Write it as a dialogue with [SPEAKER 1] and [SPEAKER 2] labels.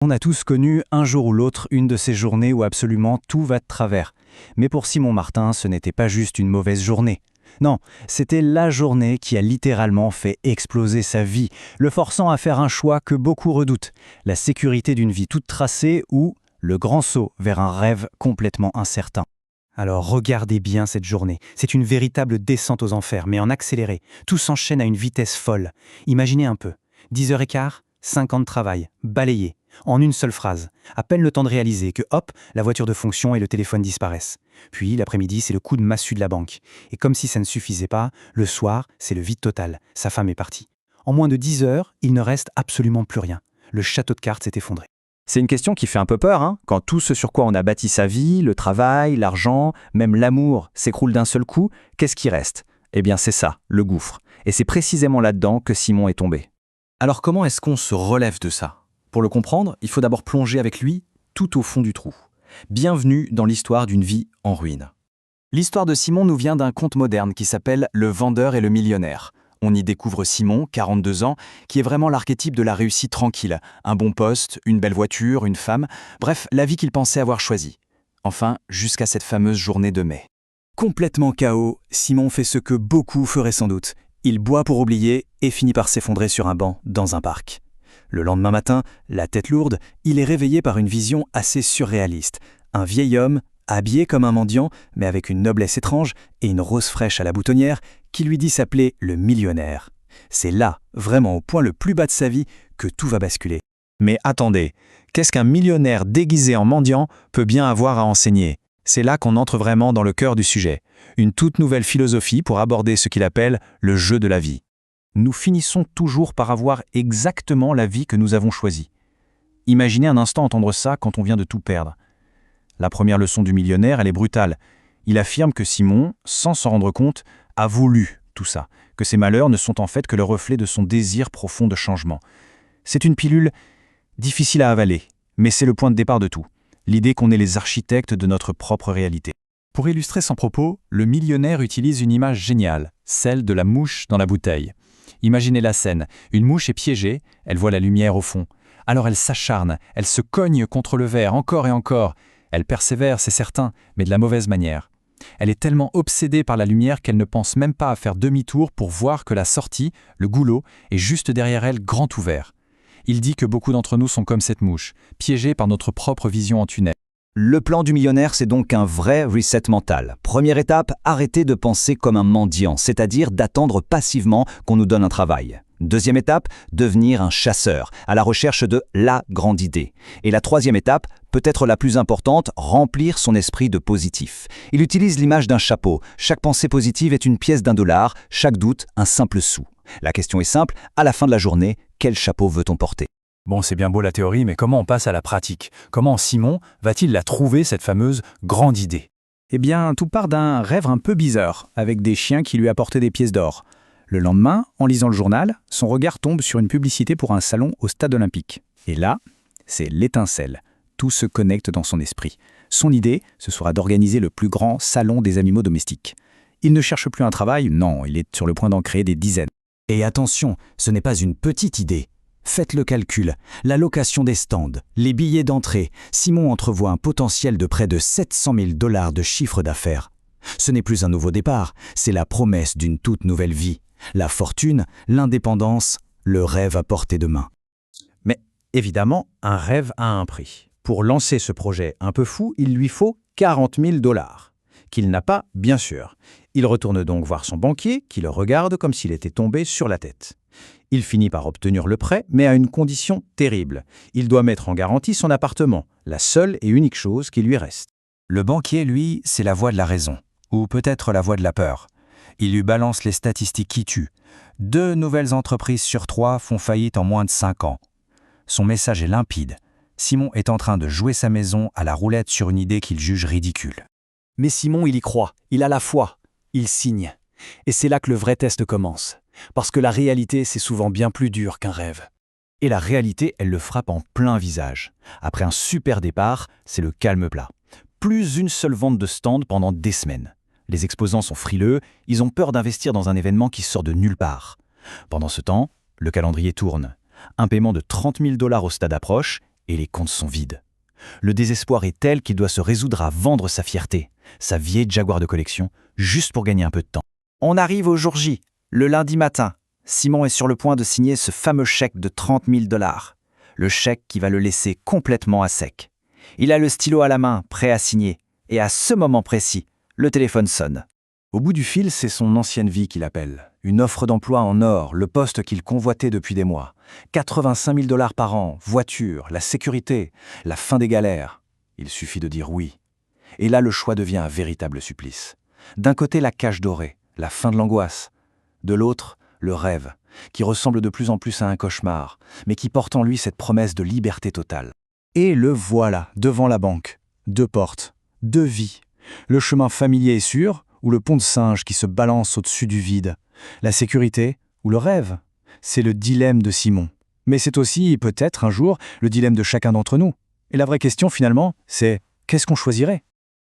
[SPEAKER 1] On a tous connu un jour ou l'autre une de ces journées où absolument tout va de travers. Mais pour Simon Martin, ce n'était pas juste une mauvaise journée. Non, c'était la journée qui a littéralement fait exploser sa vie, le forçant à faire un choix que beaucoup redoutent, la sécurité d'une vie toute tracée ou le grand saut vers un rêve complètement incertain. Alors regardez bien cette journée, c'est une véritable descente aux enfers, mais en accéléré. Tout s'enchaîne à une vitesse folle. Imaginez un peu, 10h15, 5 ans de travail, balayé, en une seule phrase. À peine le temps de réaliser que hop, la voiture de fonction et le téléphone disparaissent. Puis l'après-midi, c'est le coup de massue de la banque. Et comme si ça ne suffisait pas, le soir, c'est le vide total. Sa femme est partie. En moins de 10 heures, il ne reste absolument plus rien. Le château de cartes s'est effondré.
[SPEAKER 2] C'est une question qui fait un peu peur, hein, quand tout ce sur quoi on a bâti sa vie, le travail, l'argent, même l'amour, s'écroule d'un seul coup, qu'est-ce qui reste? Eh bien c'est ça, le gouffre. Et c'est précisément là-dedans que Simon est tombé.
[SPEAKER 3] Alors comment est-ce qu'on se relève de ça? Pour le comprendre, il faut d'abord plonger avec lui tout au fond du trou. Bienvenue dans l'histoire d'une vie en ruine. L'histoire de Simon nous vient d'un conte moderne qui s'appelle « Le vendeur et le millionnaire ». On y découvre Simon, 42 ans, qui est vraiment l'archétype de la réussite tranquille. Un bon poste, une belle voiture, une femme, bref, la vie qu'il pensait avoir choisie. Enfin, jusqu'à cette fameuse journée de mai.
[SPEAKER 1] Complètement KO, Simon fait ce que beaucoup feraient sans doute. Il boit pour oublier et finit par s'effondrer sur un banc dans un parc. Le lendemain matin, la tête lourde, il est réveillé par une vision assez surréaliste. Un vieil homme, habillé comme un mendiant, mais avec une noblesse étrange et une rose fraîche à la boutonnière, qui lui dit s'appeler le millionnaire. C'est là, vraiment au point le plus bas de sa vie, que tout va basculer.
[SPEAKER 2] Mais attendez, qu'est-ce qu'un millionnaire déguisé en mendiant peut bien avoir à enseigner? C'est là qu'on entre vraiment dans le cœur du sujet. Une toute nouvelle philosophie pour aborder ce qu'il appelle le jeu de la vie. Nous finissons toujours par avoir exactement la vie que nous avons choisie. Imaginez un instant entendre ça quand on vient de tout perdre. La première leçon du millionnaire, elle est brutale. Il affirme que Simon, sans s'en rendre compte, a voulu tout ça, que ses malheurs ne sont en fait que le reflet de son désir profond de changement. C'est une pilule difficile à avaler, mais c'est le point de départ de tout. L'idée qu'on est les architectes de notre propre réalité.
[SPEAKER 3] Pour illustrer son propos, le millionnaire utilise une image géniale, celle de la mouche dans la bouteille. Imaginez la scène, une mouche est piégée, elle voit la lumière au fond. Alors elle s'acharne, elle se cogne contre le verre encore et encore. Elle persévère, c'est certain, mais de la mauvaise manière. Elle est tellement obsédée par la lumière qu'elle ne pense même pas à faire demi-tour pour voir que la sortie, le goulot, est juste derrière elle grand ouvert. Il dit que beaucoup d'entre nous sont comme cette mouche, piégés par notre propre vision en tunnel.
[SPEAKER 4] Le plan du millionnaire, c'est donc un vrai reset mental. Première étape, arrêter de penser comme un mendiant, c'est-à-dire d'attendre passivement qu'on nous donne un travail. Deuxième étape, devenir un chasseur, à la recherche de la grande idée. Et la troisième étape, peut-être la plus importante, remplir son esprit de positif. Il utilise l'image d'un chapeau. Chaque pensée positive est une pièce d'$1, chaque doute un simple sou. La question est simple, à la fin de la journée, quel chapeau veut-on porter ?
[SPEAKER 3] Bon, c'est bien beau la théorie, mais comment on passe à la pratique? Comment Simon va-t-il la trouver, cette fameuse grande idée?
[SPEAKER 1] Eh bien, tout part d'un rêve un peu bizarre, avec des chiens qui lui apportaient des pièces d'or. Le lendemain, en lisant le journal, son regard tombe sur une publicité pour un salon au stade olympique. Et là, c'est l'étincelle. Tout se connecte dans son esprit. Son idée, ce sera d'organiser le plus grand salon des animaux domestiques. Il ne cherche plus un travail, non, il est sur le point d'en créer des dizaines.
[SPEAKER 4] Et attention, ce n'est pas une petite idée. Faites le calcul, la location des stands, les billets d'entrée, Simon entrevoit un potentiel de près de $700 000 de chiffre d'affaires. Ce n'est plus un nouveau départ, c'est la promesse d'une toute nouvelle vie. La fortune, l'indépendance, le rêve à portée de main.
[SPEAKER 1] Mais évidemment, un rêve a un prix. Pour lancer ce projet un peu fou, il lui faut $40 000, qu'il n'a pas, bien sûr. Il retourne donc voir son banquier, qui le regarde comme s'il était tombé sur la tête. Il finit par obtenir le prêt, mais à une condition terrible. Il doit mettre en garantie son appartement, la seule et unique chose qui lui reste.
[SPEAKER 3] Le banquier, lui, c'est la voix de la raison, ou peut-être la voix de la peur. Il lui balance les statistiques qui tuent. 2 nouvelles entreprises sur 3 font faillite en moins de 5 ans. Son message est limpide. Simon est en train de jouer sa maison à la roulette sur une idée qu'il juge ridicule.
[SPEAKER 1] Mais Simon, il y croit, il a la foi, il signe. Et c'est là que le vrai test commence. Parce que la réalité, c'est souvent bien plus dur qu'un rêve. Et la réalité, elle le frappe en plein visage. Après un super départ, c'est le calme plat. Plus une seule vente de stand pendant des semaines. Les exposants sont frileux, ils ont peur d'investir dans un événement qui sort de nulle part. Pendant ce temps, le calendrier tourne. Un paiement de $30 000 au stade approche,
[SPEAKER 4] Et les comptes sont vides. Le désespoir est tel qu'il doit se résoudre à vendre sa fierté, sa vieille Jaguar de collection, juste pour gagner un peu de temps. On arrive au jour J, le lundi matin. Simon est sur le point de signer ce fameux chèque de 30 000 $. Le chèque qui va le laisser complètement à sec. Il a le stylo à la main, prêt à signer. Et à ce moment précis, le téléphone sonne.
[SPEAKER 1] Au bout du fil, c'est son ancienne vie qu'il appelle. Une offre d'emploi en or, le poste qu'il convoitait depuis des mois. 85 000 $ par an, voiture, la sécurité, la fin des galères. Il suffit de dire oui. Et là, le choix devient un véritable supplice. D'un côté, la cage dorée, la fin de l'angoisse. De l'autre, le rêve, qui ressemble de plus en plus à un cauchemar, mais qui porte en lui cette promesse de liberté totale. Et le voilà, devant la banque. 2 portes, 2 vies. Le chemin familier est sûr, ou le pont de singe qui se balance au-dessus du vide. La sécurité ou le rêve? C'est le dilemme de Simon. Mais c'est aussi, peut-être un jour, le dilemme de chacun d'entre nous. Et la vraie question finalement, c'est qu'est-ce qu'on choisirait?